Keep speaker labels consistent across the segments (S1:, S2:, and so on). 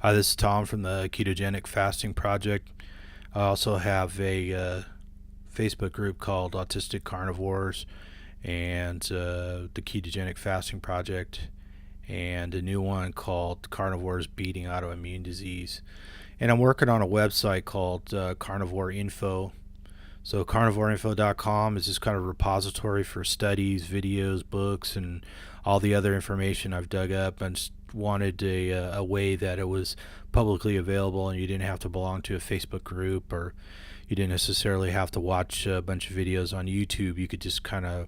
S1: Hi, this is Tom from the Ketogenic Fasting Project. I also have a Facebook group called Autistic Carnivores and the Ketogenic Fasting Project, and a new one called Carnivores Beating Autoimmune Disease. And I'm working on a website called Carnivore Info. So carnivoreinfo.com is just kind of a repository for studies, videos, books, and all the other information I've dug up. And just wanted a way that it was publicly available and you didn't have to belong to a Facebook group, or you didn't necessarily have to watch a bunch of videos on YouTube. You could just kind of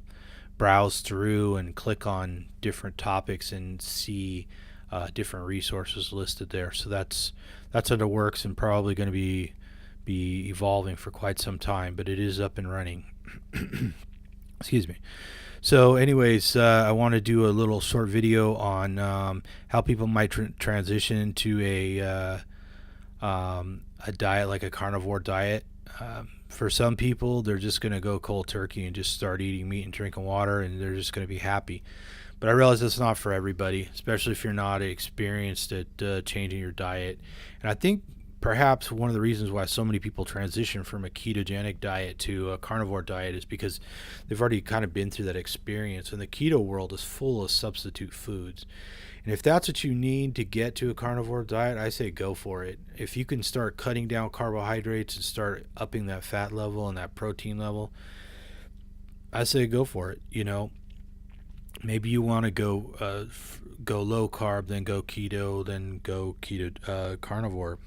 S1: browse through and click on different topics and see different resources listed there. So that's under works and probably going to be evolving for quite some time, but it is up and running. Excuse me. So, anyways, I want to do a little short video on how people might transition to a diet like a carnivore diet. For some people, they're just going to go cold turkey and just start eating meat and drinking water, and they're just going to be happy. But I realize that's not for everybody, especially if you're not experienced at changing your diet. And I think perhaps one of the reasons why so many people transition from a ketogenic diet to a carnivore diet is because they've already kind of been through that experience. And the keto world is full of substitute foods. And if that's what you need to get to a carnivore diet, I say go for it. If you can start cutting down carbohydrates and start upping that fat level and that protein level, I say go for it. Maybe you want to go low carb, then go keto, then go carnivore.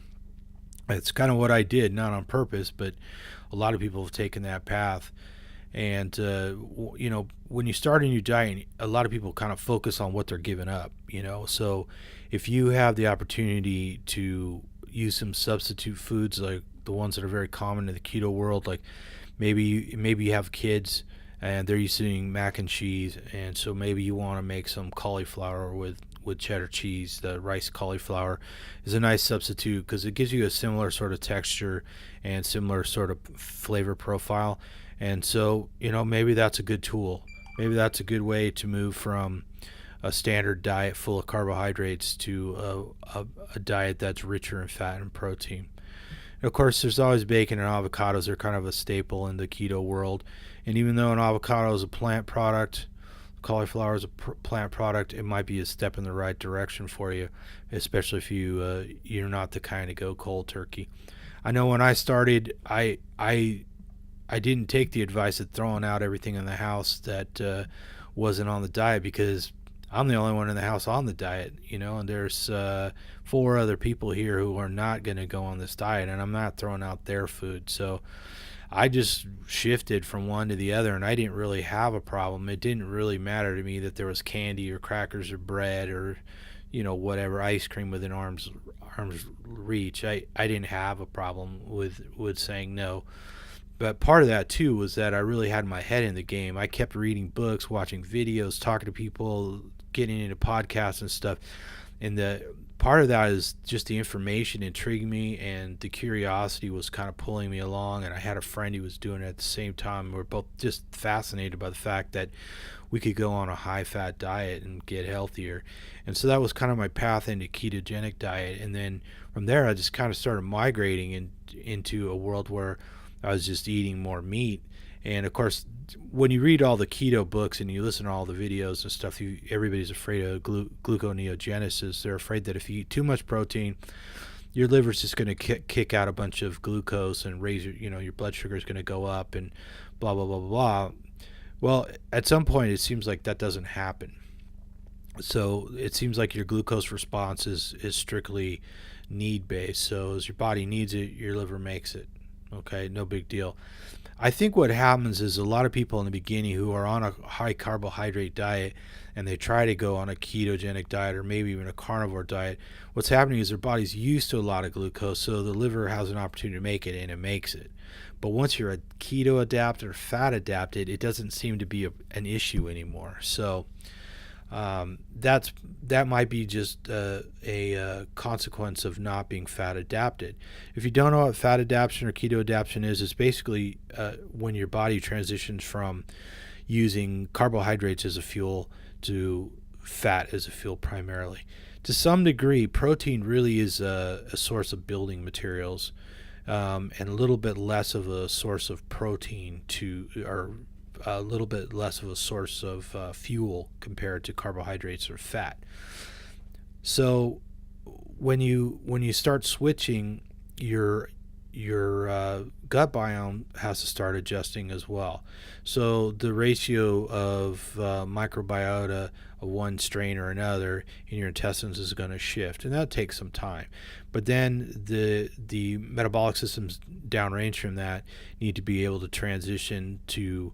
S1: It's kind of what I did, not on purpose, but a lot of people have taken that path. And when you start a new diet, a lot of people kind of focus on what they're giving up. So if you have the opportunity to use some substitute foods like the ones that are very common in the keto world, like maybe you have kids and they're using mac and cheese, and so maybe you want to make some cauliflower with cheddar cheese. The rice cauliflower is a nice substitute because it gives you a similar sort of texture and similar sort of flavor profile. And so, maybe that's a good tool. Maybe that's a good way to move from a standard diet full of carbohydrates to a diet that's richer in fat and protein. And of course, there's always bacon, and avocados are kind of a staple in the keto world. And even though an avocado is a plant product, cauliflower is a plant product, it might be a step in the right direction for you, especially if you're not the kind to go cold turkey. I know when I started, I didn't take the advice of throwing out everything in the house that wasn't on the diet, because I'm the only one in the house on the diet, and there's 4 other people here who are not going to go on this diet, and I'm not throwing out their food. So I just shifted from one to the other, and I didn't really have a problem. It didn't really matter to me that there was candy or crackers or bread or whatever, ice cream within arm's reach. I didn't have a problem with saying no. But part of that too was that I really had my head in the game. I kept reading books, watching videos, talking to people, getting into podcasts and stuff. And the part of that is just the information intrigued me, and the curiosity was kind of pulling me along. And I had a friend who was doing it at the same time. We were both just fascinated by the fact that we could go on a high-fat diet and get healthier. And so that was kind of my path into ketogenic diet. And then from there, I just kind of started migrating into a world where I was just eating more meat. And of course, when you read all the keto books and you listen to all the videos and stuff, everybody's afraid of gluconeogenesis. They're afraid that if you eat too much protein, your liver's just going to kick out a bunch of glucose and raise your blood sugar is going to go up and blah, blah, blah, blah, blah. Well, at some point, it seems like that doesn't happen. So it seems like your glucose response is strictly need-based. So as your body needs it, your liver makes it. Okay, no big deal. I think what happens is a lot of people in the beginning who are on a high carbohydrate diet and they try to go on a ketogenic diet or maybe even a carnivore diet, what's happening is their body's used to a lot of glucose, so the liver has an opportunity to make it, and it makes it. But once you're a keto adapted or fat adapted, it doesn't seem to be an issue anymore. So that might be just a consequence of not being fat adapted. If you don't know what fat adaptation or keto adaptation is, it's basically when your body transitions from using carbohydrates as a fuel to fat as a fuel primarily. To some degree, protein really is a source of building materials, and a little bit less of a source of protein or a little bit less of a source of fuel compared to carbohydrates or fat. So when you start switching, your gut biome has to start adjusting as well. So the ratio of microbiota of one strain or another in your intestines is going to shift, and that takes some time. But then the metabolic systems downrange from that need to be able to transition to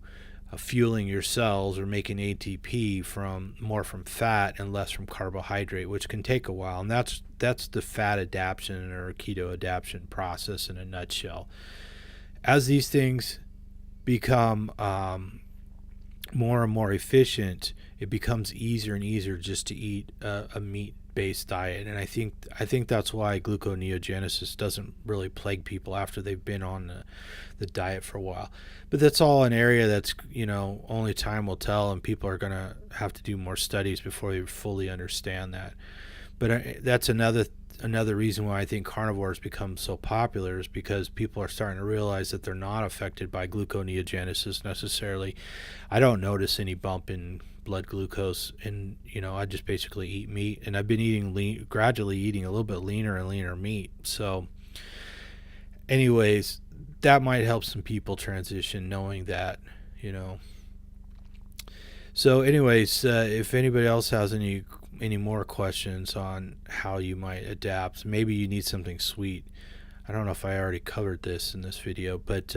S1: fueling your cells or making ATP from more from fat and less from carbohydrate, which can take a while. And that's the fat adaptation or keto adaptation process in a nutshell. As these things become more and more efficient, it becomes easier and easier just to eat a meat-based diet. And I think that's why gluconeogenesis doesn't really plague people after they've been on the diet for a while. But that's all an area that's, only time will tell, and people are going to have to do more studies before they fully understand that. But that's another reason why I think carnivore has become so popular, is because people are starting to realize that they're not affected by gluconeogenesis necessarily. I don't notice any bump in blood glucose, and I just basically eat meat, and I've been gradually eating a little bit leaner and leaner meat. So anyways, that might help some people transition, knowing that. So anyways, if anybody else has any more questions on how you might adapt, maybe you need something sweet. I don't know if I already covered this in this video, but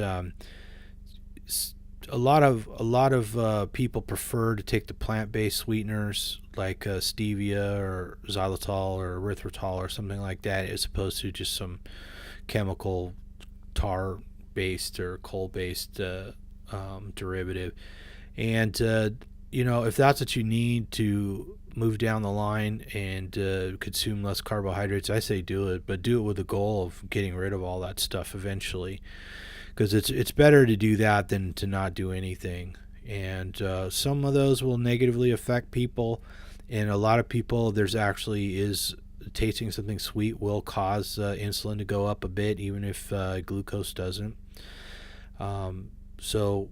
S1: a lot of people prefer to take the plant-based sweeteners like stevia or xylitol or erythritol or something like that, as opposed to just some chemical tar-based or coal-based derivative. And if that's what you need to move down the line and consume less carbohydrates, I say do it, but do it with the goal of getting rid of all that stuff eventually, because it's better to do that than to not do anything. And some of those will negatively affect people, and a lot of people, there's actually is tasting something sweet will cause insulin to go up a bit, even if glucose doesn't. So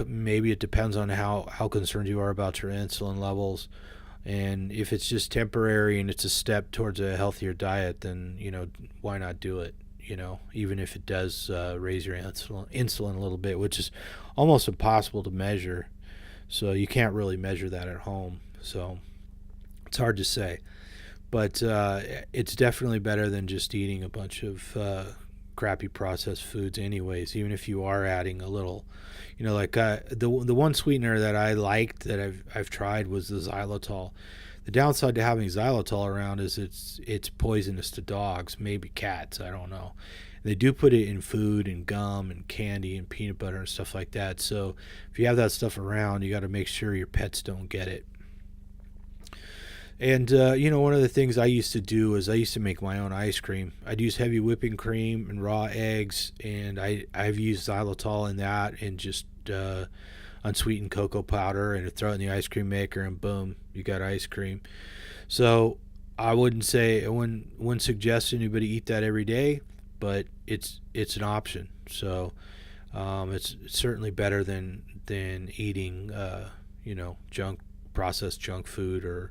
S1: maybe it depends on how concerned you are about your insulin levels. And if it's just temporary and it's a step towards a healthier diet, then why not do it? Even if it does raise your insulin a little bit, which is almost impossible to measure. So you can't really measure that at home. So it's hard to say. But it's definitely better than just eating a bunch of crappy processed foods anyways, even if you are adding a little, like the one sweetener that I liked that I've tried was the xylitol. The downside to having xylitol around is it's poisonous to dogs, maybe cats, I don't know. They do put it in food and gum and candy and peanut butter and stuff like that. So if you have that stuff around, you got to make sure your pets don't get it. And, one of the things I used to do is I used to make my own ice cream. I'd use heavy whipping cream and raw eggs, and I've used xylitol in that and just unsweetened cocoa powder, and throw it in the ice cream maker, and boom, you got ice cream. So I wouldn't suggest anybody eat that every day, but it's an option. So it's certainly better than eating processed junk food, or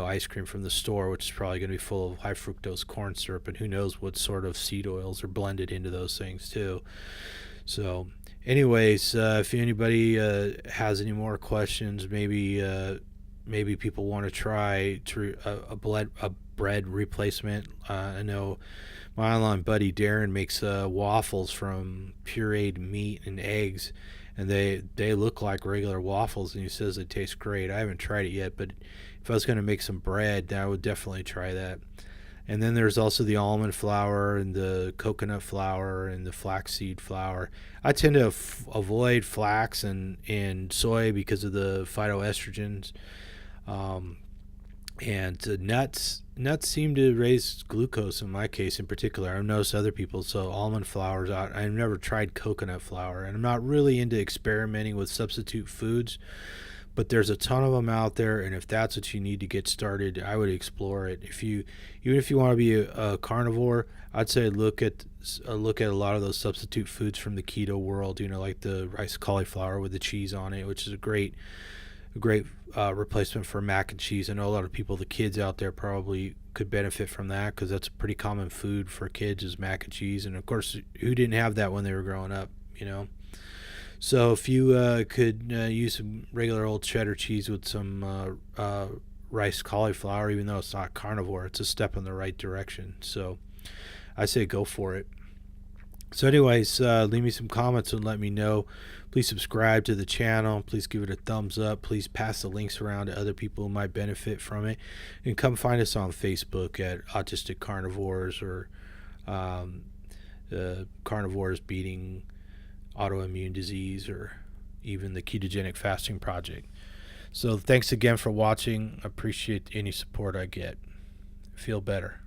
S1: ice cream from the store, which is probably going to be full of high fructose corn syrup, and who knows what sort of seed oils are blended into those things too. So anyways, if anybody has any more questions, maybe people want to try a bread replacement. I know my online buddy Darren makes waffles from pureed meat and eggs, and they look like regular waffles, and he says they taste great. I haven't tried it yet, but if I was going to make some bread, then I would definitely try that. And then there's also the almond flour and the coconut flour and the flaxseed flour. I tend to avoid flax and soy because of the phytoestrogens. And nuts seem to raise glucose in my case in particular. I've noticed other people, so almond flour's out. I've never tried coconut flour, and I'm not really into experimenting with substitute foods. but there's a ton of them out there, and if that's what you need to get started, I would explore it. Even if you want to be a carnivore, I'd say look at a lot of those substitute foods from the keto world. Like the rice cauliflower with the cheese on it, which is a great replacement for mac and cheese. I know a lot of people, the kids out there, probably could benefit from that because that's a pretty common food for kids is mac and cheese. And of course, who didn't have that when they were growing up? So if you could use some regular old cheddar cheese with some rice cauliflower, even though it's not carnivore, it's a step in the right direction. So I say go for it. So anyways, leave me some comments and let me know. Please subscribe to the channel. Please give it a thumbs up. Please pass the links around to other people who might benefit from it. And come find us on Facebook at Autistic Carnivores or Carnivores Beating Autoimmune Disease, or even the Ketogenic Fasting Project. So thanks again for watching. I appreciate any support I get. Feel better.